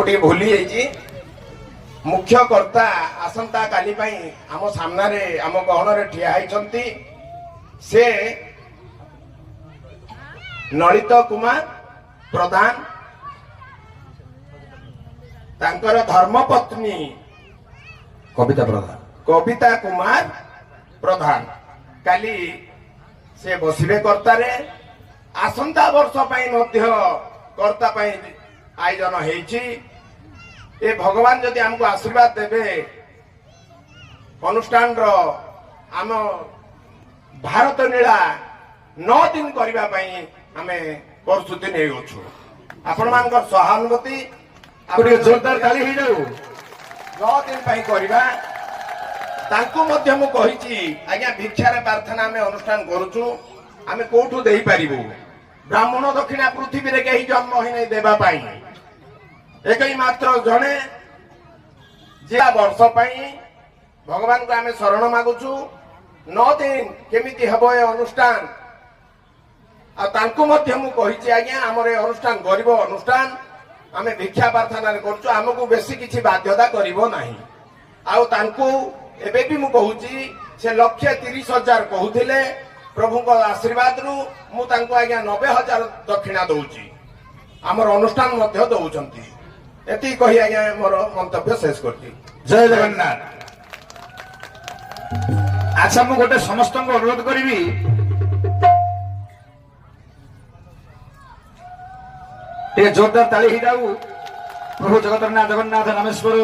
मुझे भूली जाइए मुख्य कर्ता आसंता काली आम सामने आम गहन ठिया होती से नलित कुमार प्रधान तांकर धर्मपत्नी कविता कुमार प्रधान काली से बसवे कर्तारे आसंता वर्ष कर्ता आयोजन होती ए भगवान जदि आमको आशीर्वाद देवे अनुष्ठान आम भारत लीला 9 दिन करने आम प्रस्तुति नहीं अच्छु आपण मान सहानुभूति जोरदार ताली हो जाऊ 9 दिन करवा आज्ञा भिक्षार प्रार्थना आम अनुष्ठान करुचु आम कौटू दे पारू ब्राह्मण दक्षिणा पृथ्वी रे कहीं जन्म ही नहीं देवाई एक ही मात्र जड़े जिला वर्ष भगवान को आम शरण मागुचु 9 दिन केमिति हबो ए अनुष्ठान आज्ञा आमर अनुष्ठान गरीब अनुष्ठान आम भिक्षा प्रार्थना करुचु आमको बेसी किसी बाध्यता करिवो नाही एबे भी मु कहूची से 1,30,000 कहूथिले प्रभु को आशीर्वाद रु मु तांको आज्ञा 90,000 दक्षिणा दउची आमर अनुष्ठान मध्य दउचंती एति कही आज्ञा मोर मंतव्य शेष करती। जय जगन्नाथ। अच्छा मु गोटे समस्त को अनुरोध करी जोरदार ताली ही जाऊ प्रभु जगन्नाथ जगन्नाथ रामेश्वर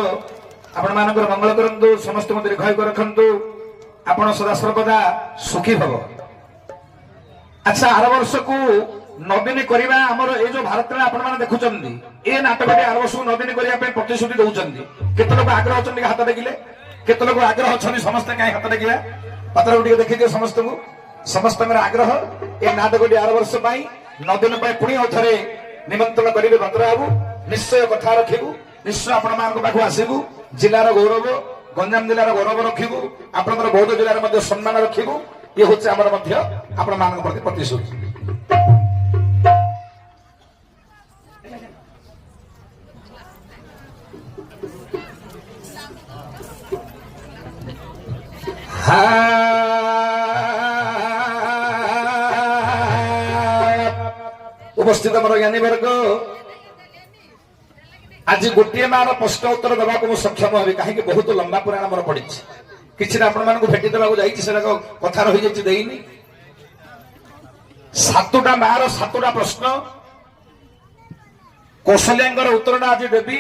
आपण मान मंगल करंतु समस्त को दीर्घायु रखंतु आपण सदा सर्वदा सुखी भव। अच्छा आर वर्ष को 9 दिन करवा आमर ये जो भारत में आपण मैंने देखुंत ये नाटक आर वर्ष को 9 दिन करने प्रतिश्रुति दौरान केत लोग आग्रह अच्छा हाथ देखिले केत लोग आग्रह अच्छा समस्त कहीं हाथ देखा पत्र देखी समस्त को समस्त आग्रह ये नाटक आर वर्ष 9 दिन पुणी थे निमंत्रण करेंगे भद्र बाबू निश्चय कथा रखू निश्चय आपण पाखु आसबू जिलार गौरव गंजाम जिलार गौरव रखू आपण बौद्ध जिलार सम्मान रखू ये हूँ आमर आपण मान प्रति प्रतिश्रुति। उपस्थित मोर ज्ञानी वर्ग आज गोटे मार प्रश्न उत्तर देवा सक्षम हबी कहीं बहुत लंबा पुराण मोर पड़ी किसी भेटी देवाक जाइए कथा रही देनी 7टा मार 7टा प्रश्न कौशल्या उत्तर आज देवी।